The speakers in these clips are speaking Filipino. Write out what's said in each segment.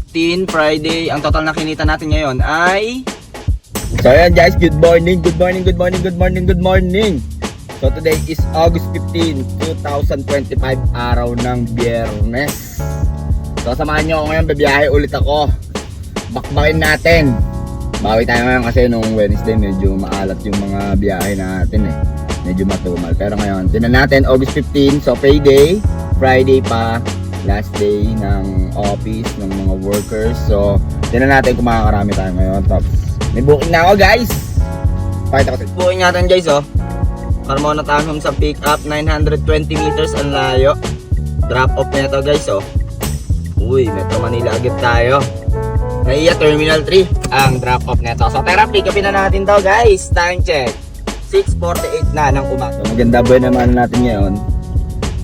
15 Friday. Ang total na kinita natin ngayon ay... So ayan guys, good morning. So today is August 15, 2025, araw ng Biyernes. So samahan nyo ako ngayon, babiyahe ulit ako. Bakbakin natin. Bawi tayo ngayon kasi nung Wednesday medyo maalat yung mga biyahe natin eh. Medyo matumal. Pero ngayon, tinan natin August 15, so payday, Friday pa, last day ng office ng mga workers. So tinan natin kung makakarami tayo ngayon. Tapos may booking na ako guys. Pakita ko sa Booking natin guys oh. Carmona Townhome sa pick up, 920 meters ang layo. Drop off na ito guys oh. Uy, Metro Manila agad tayo. Naiya Terminal 3 ang drop off nito. So tara, pick upin na natin to guys. Time check 6:48 na ng umaga. So maganda ba naman natin ngayon.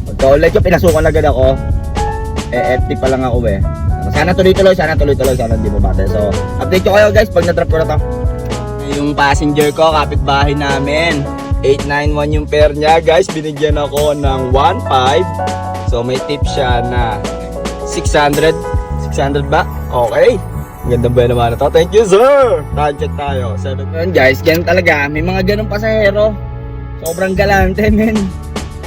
Pagka-ulit yung pinasukan agad ako. FT pa lang ako eh. Sana tuloy-tuloy, sana hindi bumate. So update ko kayo guys pag na-drop ko na to. Yung passenger ko, kapitbahay namin, 891 yung fare niya guys. Binigyan ako ng 1.5. So may tip siya na 600 ba? Okay. Ganda ba naman ito? Thank you sir. Time check tayo 7. Yun guys, ganun talaga. May mga ganun pasahero. Sobrang galante men.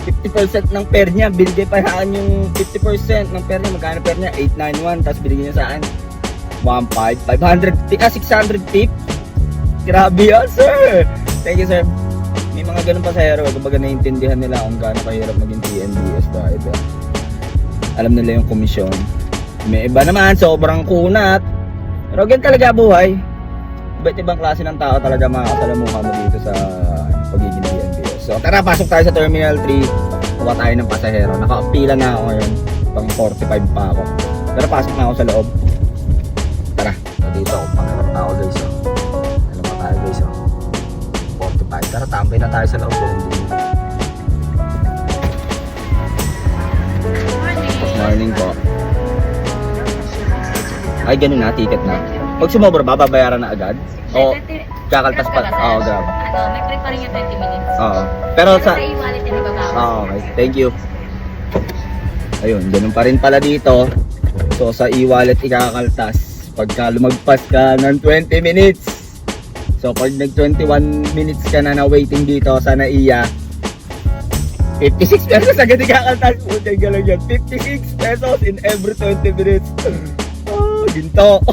50% ng fare niya, binigay pa saan yung 50% ng fare niya. Magkano fare niya? 891. Tapos binigay niya saan 1.5, 500, 600 tip. Grabe yan sir. Thank you sir. May mga ganun pasahero. Kumbaga naiintindihan nila kung gaano kahirap maging TNBS driver. Alam nila yung komisyon. May iba naman, sobrang kunat. Pero ganyan talaga buhay. Iba't ibang klase ng tao talaga makakasalamuha mo dito sa pagiging TNBS. So tara, pasok tayo sa Terminal 3. Kuha tayo ng pasahero. Nakapila na ako ngayon. Pang 45 pa ako. Pero pasok na ako sa loob. Tara. So dito ako pangarap tao guys oh. Ano pa tayo guys oh. 45. Tara, tambay na tayo sa loob. Good morning po. Ay, ganun na, ticket na. Pag sumobra ba, babayaran na agad? O kakaltas pa? Oo, grab. May free pa rin yung 20 minutes. Oo. Pero Pero sa... sa e-wallet din ibabawas. Okay, thank you. Ayun, ganun pa rin pala dito. So sa e-wallet ikakaltas pagka lumagpas ka ng 20 minutes. So pag nag 21 minutes ka na waiting dito sa NAIA, 56 pesos agad ikakaltas. Putay galang yan. 56 pesos in every 20 minutes. Oh, ginto.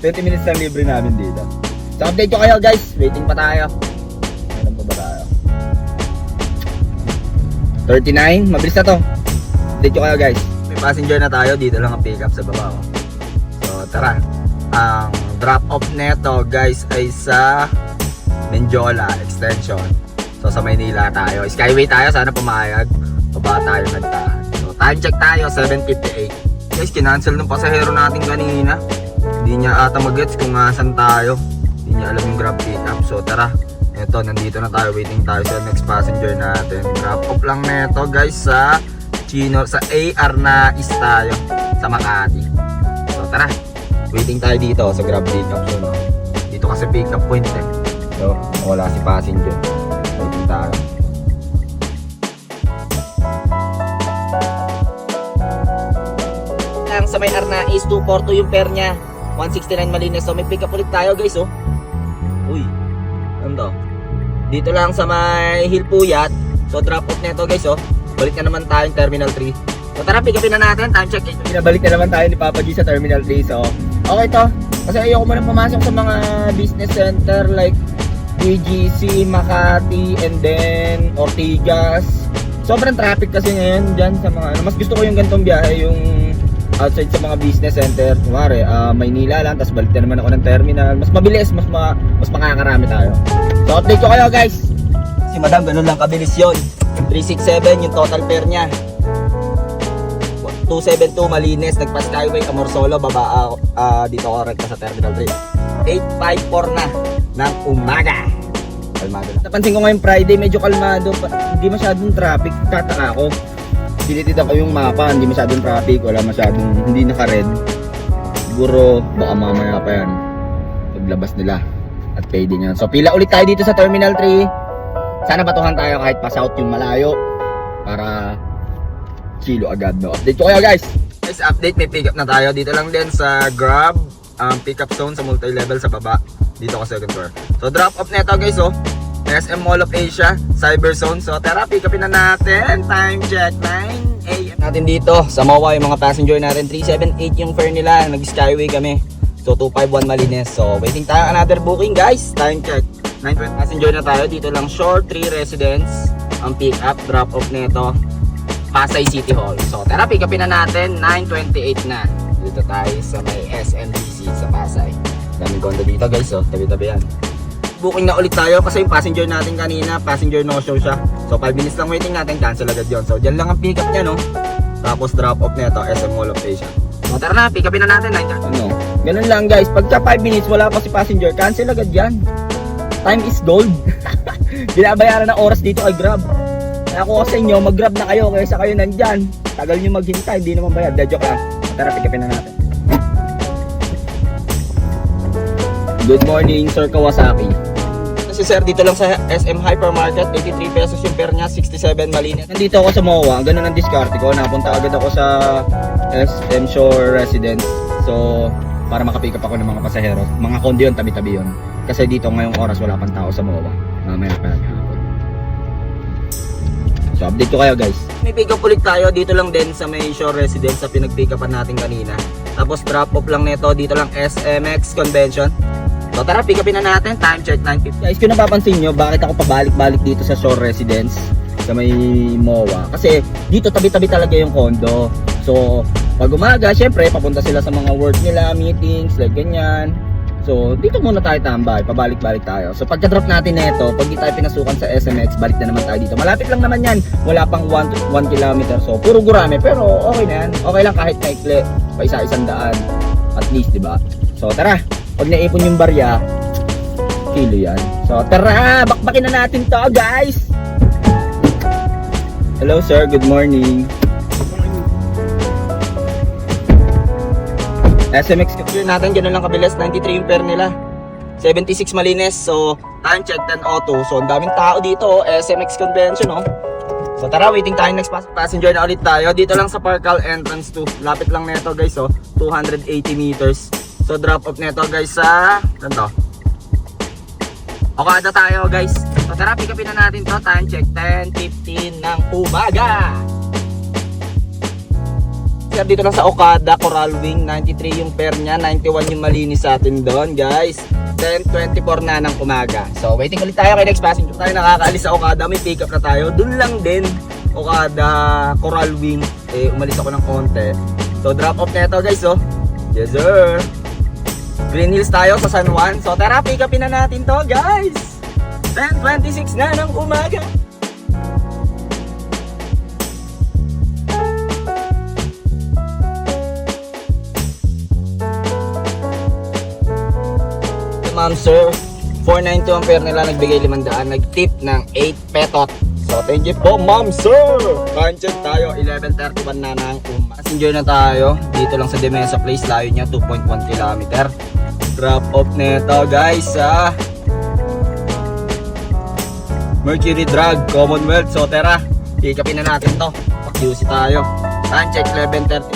20 minutes lang libre namin dito. So update ko kayo guys. Waiting pa tayo. Meron pa ba tayo? 39, mabilis na to. Update ko kayo guys. May passenger na tayo, dito lang ang pick up sa baba oh. So tara. Ang drop off neto guys ay sa Menjola Extension. So sa Maynila tayo. Skyway tayo, sana pumayag. Baba tayo nagtahan. So time check tayo 7:58. Guys, kinancel ng pasahero natin kanina. Hindi niya ata magets kung asan tayo. Hindi niya alam yung grab pick up. So tara. Eto, nandito na tayo, waiting tayo sa next passenger natin. Drop off lang neto guys sa Chino, sa AR na is tayo sa Makati. So tara, waiting tayo dito sa grab pick up. So, dito kasi pick up point eh. So wala si passenger. Waiting tayo. Lang sa may AR na is 242 yung fare niya. 169 malinis. So may pick up ulit tayo guys oh. Uy, ano to? Dito lang sa may Hilpuyat. So drop off neto guys oh. Balik na naman tayo Terminal 3. So tara, pick upin na natin. Time check. Pinabalik na naman tayo ni Papa G sa Terminal 3. So okay to. Kasi ayoko muna pumasok sa mga business center like BGC, Makati, and then Ortigas. Sobrang traffic kasi ngayon dyan sa mga ano. Mas gusto ko yung ganitong biyahe, yung outside sa mga business center. Kumari, Maynila lang, tapos balik na naman ako ng terminal. Mas mabilis, mas makakarami tayo. So update ko kayo guys. Si madam, ganun lang kabilis yun. 367 yung total fare niya. 272 malinis, nagpa-skyway, Amorsolo, baba dito ko rekta sa Terminal 3. 854 na ng umaga. Kalmado na. Napansin ko ngayong Friday, medyo kalmado. Hindi masyadong traffic. Tataka ako. Tinitidan ko yung mapa, hindi masyadong traffic, wala masyadong, hindi naka-red. Siguro, baka mamaya pa yan. Paglabas nila at payday niya. So, pila ulit tayo dito sa Terminal 3. Sana batuhan tayo kahit pa south yung malayo. Para kilo agad, no? Update ko kayo, guys. Guys, update, may pick up na tayo. Dito lang din sa Grab, pick up zone sa multi-level sa baba. Dito ko second floor. So, drop off neto guys, oh. SM Mall of Asia, Cyber Zone. So, tara, pick upin na natin. Time check, 9 AM. Natin dito, sa MOA, yung mga passenger natin. 378 yung fare nila. Nag-Skyway kami. So, 251 Malines. So, waiting tayo another booking, guys. Time check. 920 passenger na tayo. Dito lang, Shore 3 Residence. Ang pick up, drop off neto. Pasay City Hall. So, tara, pick upin na natin. 9:28 na. Dito tayo sa may SMDC sa Pasay. Daming condo dito, guys, oh. Tabi-tabi yan. Booking na ulit tayo kasi yung passenger natin kanina, passenger no show siya. So 5 minutes lang waiting natin, cancel agad yon. So dyan lang ang pick up niya, no. Tapos drop off nito, SM Mall of Asia. So tara na, pick upin na natin. Ano? Ganun lang, guys. Pagka 5 minutes wala pa si passenger, cancel agad yan. Time is gold. Binabayaran ng oras dito kay Grab. Kaya ako sa inyo, mag-Grab na kayo kaysa kayo nandyan. Tagal nyo maghintay, hindi naman bayad. Joke lang. Tara, pick upin na natin. Good morning, Sir Kawasaki. Si sir dito lang sa SM Hypermarket, 83 pesos yung pair niya, 67 Malines. Nandito ako sa MOA, ganun ang diskarte ko. Napunta agad ako sa SM Shore Residence. So, para makapick up ako ng mga pasahero. Mga kondo yun, tabi-tabi yun. Kasi dito ngayong oras wala pang tao sa MOA. Mamaya pa hapon. So, update ko kayo, guys. May pick up ulit tayo dito lang din sa may Shore Residence sa pinag-pick upan natin kanina. Tapos drop off lang nito dito lang SMX Convention. So tara, pick upin na natin. Time check 9:50. Guys, kung napapansin nyo, bakit ako pabalik-balik dito sa Shore Residence sa may MOA? Kasi dito tabi-tabi talaga yung condo. So, pag umaga, syempre, papunta sila sa mga work nila, meetings, like ganyan. So, dito muna tayo tambay, pabalik-balik tayo. So, pagka-drop natin nito, pag di tayo pinasukan sa SMX, balik na naman tayo dito. Malapit lang naman yan. Wala pang 1 kilometer. So, puro gurame. Pero okay na yan. Okay lang kahit maikli. Pa isa-isang daan. At least, di ba? So, tara. Pag naipon yung barya, kilo yan. So, tara! Bakbakin na natin to, guys! Hello, sir. Good morning. SMX Yun natin, gano'n lang kabilis. 93 yung pair nila. 76 Malines. So, time check 10:02. So, ang daming tao dito. SMX Convention, oh. So, tara, waiting tayo next passenger na ulit tayo. Dito lang sa Parkal Entrance 2. Lapit lang neto, guys, oh. 280 meters. So, drop off neto, guys, sa... Ganito. Okada tayo, guys. So, tara, pick upin na natin to. Time check 10:15 ng umaga. Sir, dito lang sa Okada, Coral Wing. 93 yung pair niya. 91 yung malinis sa atin doon, guys. 10:24 na ng umaga. So, waiting ulit tayo kay next passenger. Tayo nakakaalis sa Okada. May pick up na tayo. Doon lang din. Okada, Coral Wing. Eh, umalis ako ng konti. So, drop off neto, guys, oh. Yes, sir. Green Hills tayo sa San Juan. So tara, pick upin na natin to, guys. 10:26 na ng umaga. Ma'am, sir, 492 ang fare nila. Nagbigay 500. Nag-tip ng 8 petot. So thank you po, ma'am, sir. Time check tayo, 11:31 na ng umaga. Passenger na tayo. Dito lang sa Demesa Place. Layo niya 2.1 kilometer. Drop off neto, guys, sa Mercury Drug, Commonwealth. So tara, pick upin na natin to. Pag-QC tayo. Time check 11:30.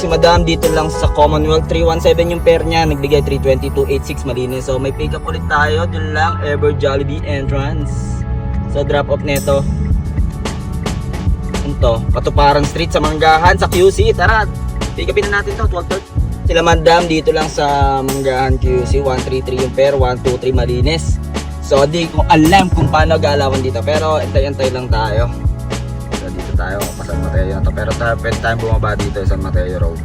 Si madam dito lang sa Commonwealth, 317 yung pair niya. Nagbigay 322.86 Malines. So may pick up ulit tayo. Dun lang, Ever Jollibee Entrance. So drop off neto. Ito, Katuparan Street sa Manggahan, sa QC. Tara, pick upin na natin to, 12:30. Sila madam dito lang sa Manggahan QC, 133 yung pair, 123 Malines. So di ko alam kung paano galawan dito, pero antay-antay lang tayo. So dito tayo, San Mateo na to. Pero pwede tayong bumaba dito sa San Mateo Road.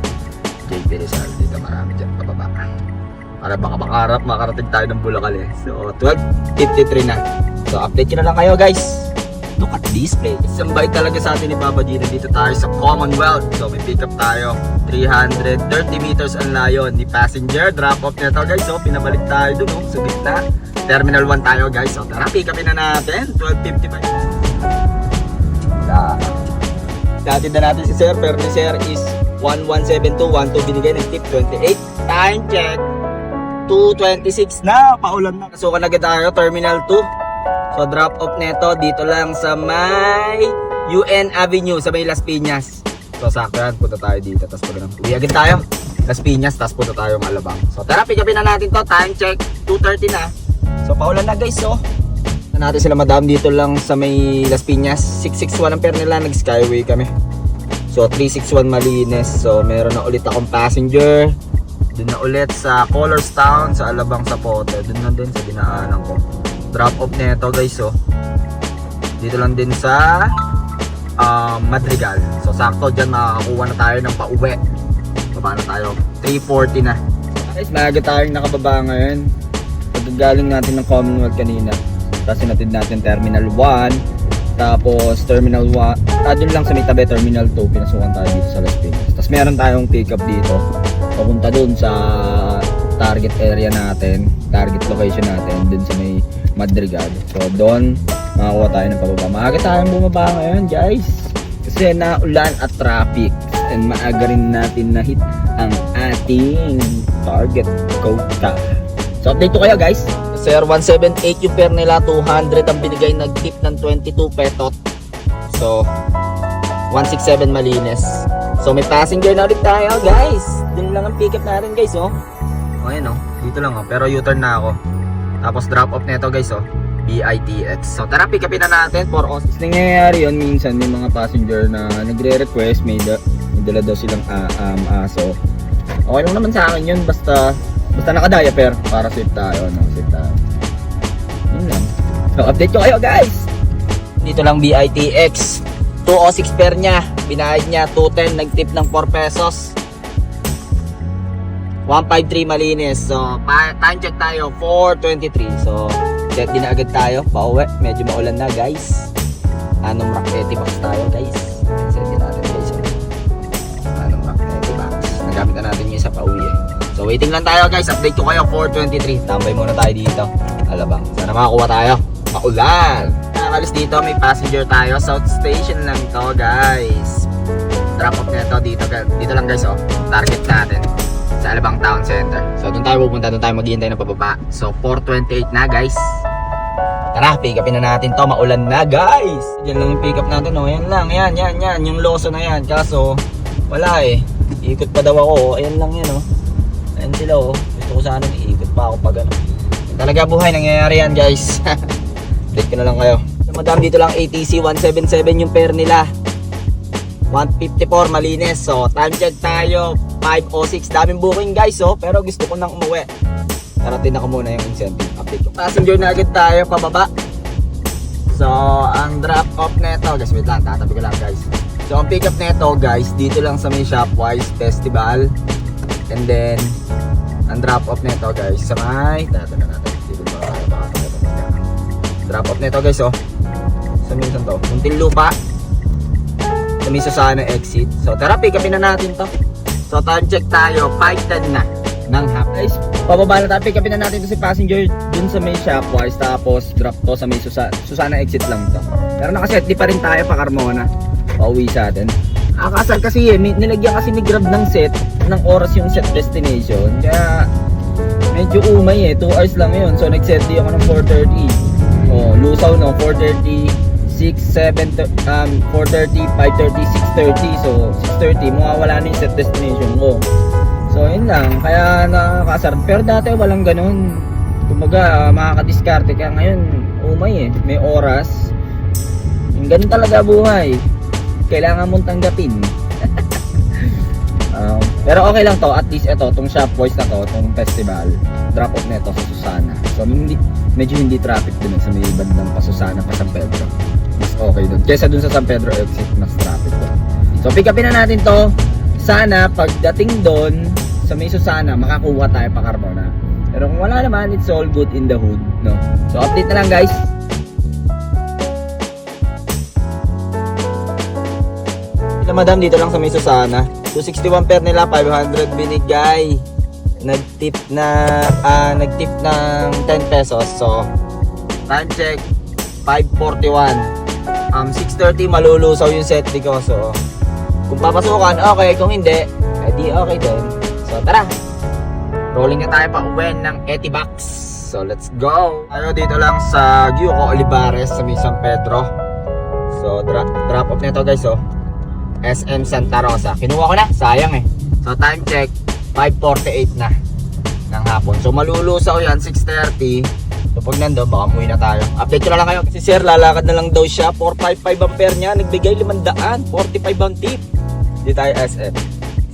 JP Rizal, dito marami dyan pababa. Para baka makarating tayo ng Bulacan eh. So 12:53 na. So update ko na lang kayo, guys. Look at this place. Isang bait talaga sa atin ni Papa Gino. Dito tayo sa Commonwealth. So may pick up tayo. 330 meters ang layo ni passenger. Drop off nito, guys. So pinabalik tayo dun, sa gitna. Terminal 1 tayo, guys. So tara, pick upin na natin. 12:55. Dati na natin si Sir. Pero ni Sir is 117212. Binigay ng tip 28. Time check 2:26 na. Paulan na. Kasukan agad tayo. Terminal 2. So drop off neto dito lang sa may UN Avenue sa may Las Piñas. So sakto yan, punta tayo dito. Tapos pag uwi agad tayo, Las Piñas, tapos punta tayo ng Alabang. So tara, pick upin na natin to. Time check, 2:30 na. So paulan na guys, so. Natin sila madam dito lang sa may Las Piñas. 661 ang pair nila, nag-skyway kami. So 361 Malines. So meron na ulit akong passenger. Doon na ulit sa Colors Town, sa Alabang, sa Pote. Doon na din sa dinaanan ko. Drop off nito guys, so. Dito lang din sa Madrigal. So sakto dyan makakakuha na tayo ng pauwi. Baba na tayo, 3:40 na. Guys, maaga tayong nakababa ngayon. Pagkagaling natin ng Commonwealth kanina, tapos sinatid natin Terminal 1, tapos Terminal 1, doon lang sa may tabi, Terminal 2, pinasukan tayo dito sa Las Piñas. Tapos meron tayong pick up dito, papunta doon sa target area natin, target location natin, doon sa may Madrigal. So doon, makakuha tayo ng pababa. Maaga tayong bumaba ngayon guys, kasi naulan at traffic. And maaga rin natin na-hit ang ating target quota. So update ko kayo guys. Sir, 178 yung pair nila, 200 ang binigay, nag-tip ng 22 petot. So 167 Malines. So may passenger na ulit tayo guys. Doon lang ang pick up natin guys, oh. O ayan, oh, dito lang, oh. Pero U-turn na ako. Tapos drop off nito guys, oh, BITX. So tara, pick upin na natin for us. Nangyayari yun minsan, may mga passenger na nagre-request, may dala daw silang aso. Okay lang naman sa akin yun, basta naka-diaper para safe tayo, no? Safe tayo. Yun lang. So update ko kayo guys. Dito lang BITX. 206 pair niya. Binayad niya 210, nag-tip ng 4 pesos. 153 Malines. So time check tayo, 4:23. So set din na agad tayo, pauwi. Medyo maulan na guys. Anong rock etibox tayo guys. Set din natin guys. Anong rock etibox. Nagamit na natin yung sa pauwi eh. So waiting lang tayo guys, update ko kayo 4:23. Tambay muna tayo dito, Alabang. Sana makakuha tayo. Maulan. Nakakalis dito, may passenger tayo. South Station lang to guys. Drop off nito dito lang guys, oh. Target natin sa Alabang Town Center. So doon tayo pupunta, doon tayo maghihintay ng pababa. So 4:28 na guys. Tara, pick upin na natin to. Maulan na guys. Diyan lang yung pick up natin, oh. Yan lang, yan. Yung loso na yan. Kaso wala eh. Ikot pa daw ako. Ayan lang yan, oh. Ayan sila, oh. Gusto ko sana iikot pa ako pag ano. Talaga buhay, nangyayari yan guys. Update ko na lang kayo. Madam, dito lang ATC 177 yung pair nila. 154 Malines. So time check tayo, 5:06. Daming booking guys, oh. Pero gusto ko nang umuwi. Narating ako muna yung incentive. Update ko. Passenger na agad tayo, pababa. So ang drop off neto guys, wait lang, tatabi ko lang guys. So ang pick up neto guys, dito lang sa may Shopwise Festival. And then ang drop off nito guys sa may tatanong natin dito ba drop off nito guys, oh, sa may saan to, Muntinlupa, sa may Susana exit. So tara, pick upin na natin to. So time check tayo, 5:10 na ng hap Guys, pababa na tayo, pick upin na natin to si passenger dun sa may Shopwise, tapos drop to sa may Susana exit lang to. Pero nakaset di pa rin tayo pa Carmona. Pauwi sa atin. Akasal kasi eh, nilagyan kasi ni Grab ng set ng oras yung set destination, kaya medyo umay eh, 2 hours lang yun. So nag-set di ako ng 4:30. Oh, lusaw no, 4:30, 6, 7, 4:30, 5:30, 6:30. So 6:30 mawawala na yung set destination ko. So yun lang, kaya nakakasar. Pero dati walang ganun. Kumbaga makakadiskarte, kaya ngayon umay eh, may oras. Yung ganun talaga buhay, kailangan mong tanggapin. Pero okay lang to, at least ito, tong Shopwise na to, tong festival, drop off na ito sa Susana. So medyo hindi traffic dun sa may bandang pa Susana pa San Pedro. Mas okay dun. Kesa dun sa San Pedro exit, mas traffic dun. So pick upin na natin to. Sana pagdating dun sa may Susana, makakuha tayo pa Carmona. Pero kung wala naman, it's all good in the hood, no? So update na lang guys. madam, dito lang sa may Susana. 261 pair nila, 500 binigay. Nag-tip ng 10 pesos. So time check, 5:41. 6:30 malulusaw yung set ko. So kung papasukan, okay. Kung hindi, edi okay din. So tara, rolling na tayo pa uwi ng Etibox. So let's go. Tayo dito lang sa Gyuco Olivares sa may San Pedro. So drop off nito guys oh. SM Santa Rosa. Kinuha ko na, sayang eh. So time check 5:48 na ng hapon. So malulusaw yan 6:30. So pag nandun, baka umuwi na tayo. Update ko na lang kayo. Si Sir, lalakad na lang daw siya. 455 ampere niya. Nagbigay 500. 45 ang tip. Hindi tayo SM.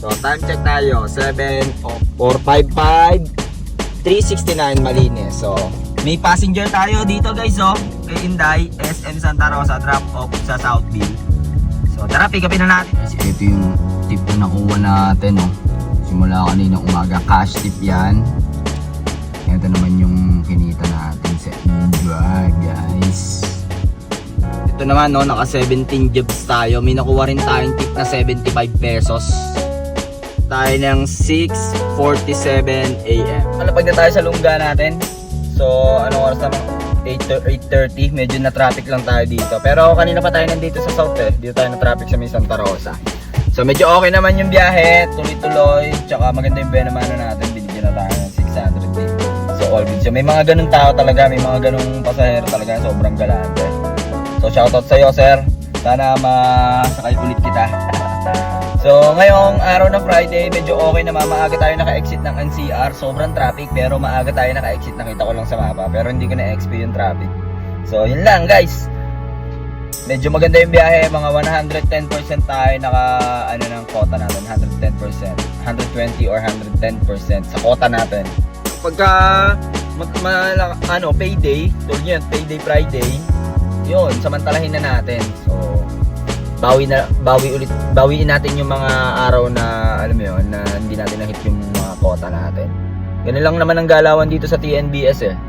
So time check tayo. 455. 369 malinis. So may passenger tayo dito guys oh. Kay Inday. SM Santa Rosa. Drop off sa Southville. So tara, pick upin na natin. Kasi ito yung tip na nakuha natin oh. Simula kanina umaga. Cash tip yan. Ito naman yung kinita natin sa in-drive guys. Ito naman no, naka 17 jobs tayo. May nakuha rin tayong tip na 75 pesos. Tayo ng 6:47 AM. Malapag na tayo sa lungga natin. So, anong oras naman? 8:30. Medyo na traffic lang tayo dito. Pero kanina pa tayo nandito sa south eh. Dito tayo na traffic sa may Santa Rosa. So, medyo okay naman yung biyahe. Tuloy-tuloy. Tsaka maganda yung benamano natin. Binigyan na tayo ng 600 din. So, all good. So, may mga ganun tao talaga. May mga ganung pasahero talaga. Sobrang galante. So, shoutout sa'yo, sir. Sana masakay ulit kita. So, ngayong araw na Friday, medyo okay naman. Maaga tayo naka-exit ng NCR. Sobrang traffic, pero maaga tayo naka-exit. Nakita ko lang sa mapa, pero hindi ko na-XP yung traffic. So, yun lang guys. Medyo maganda yung biyahe. Mga 110% tayo naka, ng quota natin. 110%. 120 or 110% sa quota natin. Pagka, payday, tulad yun, payday Friday, yun, samantalahin na natin. So, bawiin natin yung mga araw na alam mo yun, na hindi natin na-hit yung mga quota natin. Ganun lang naman ang galawan dito sa TNBS eh.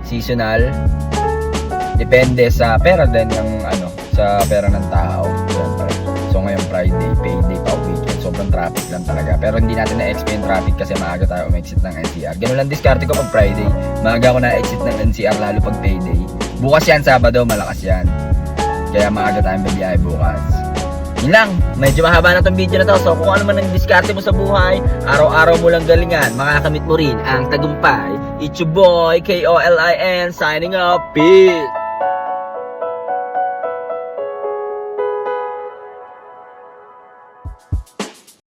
Seasonal. Depende sa pera din ng sa pera ng tao. Siyempre. So ngayon Friday, payday pa weekend. Sobrang traffic lang talaga. Pero hindi natin na-explain traffic kasi maaga tayo umexit ng NCR. Ganun lang diskarte ko pag Friday. Maaga ako na-exit ng NCR lalo pag payday. Bukas yan, Sabado, malakas yan. Kaya maaga tayong babiyahe bukas. Yun lang, medyo mahaba na tong video na to. So kung ano man ang diskarte mo sa buhay, araw-araw mo lang galingan, makakamit mo rin ang tagumpay. It's your boy, KOLIN, signing up. Peace!